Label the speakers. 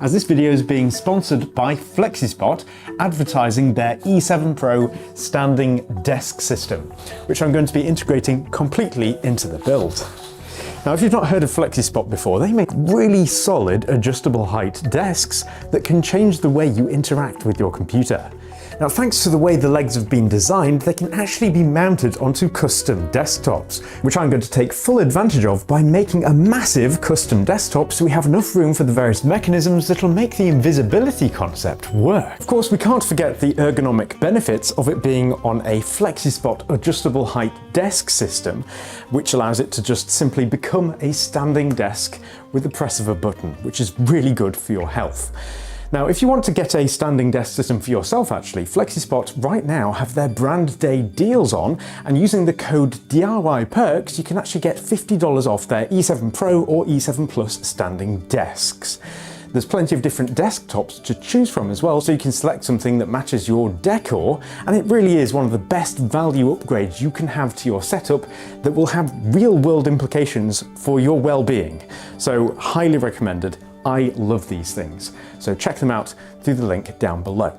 Speaker 1: as this video is being sponsored by FlexiSpot, advertising their E7Pro standing desk system, which I'm going to be integrating completely into the build. Now, if you've not heard of FlexiSpot before, they make really solid adjustable height desks that can change the way you interact with your computer. Now, thanks to the way the legs have been designed, they can actually be mounted onto custom desktops, which I'm going to take full advantage of by making a massive custom desktop so we have enough room for the various mechanisms that'll make the invisibility concept work. Of course, we can't forget the ergonomic benefits of it being on a FlexiSpot adjustable height desk system, which allows it to just simply become a standing desk with the press of a button, which is really good for your health. Now, if you want to get a standing desk system for yourself, actually, FlexiSpot right now have their brand day deals on, and using the code DIYPerks, you can actually get $50 off their E7Pro or E7 Plus standing desks. There's plenty of different desktops to choose from as well, so you can select something that matches your decor, and it really is one of the best value upgrades you can have to your setup that will have real-world implications for your well-being. So, highly recommended. I love these things, so check them out through the link down below.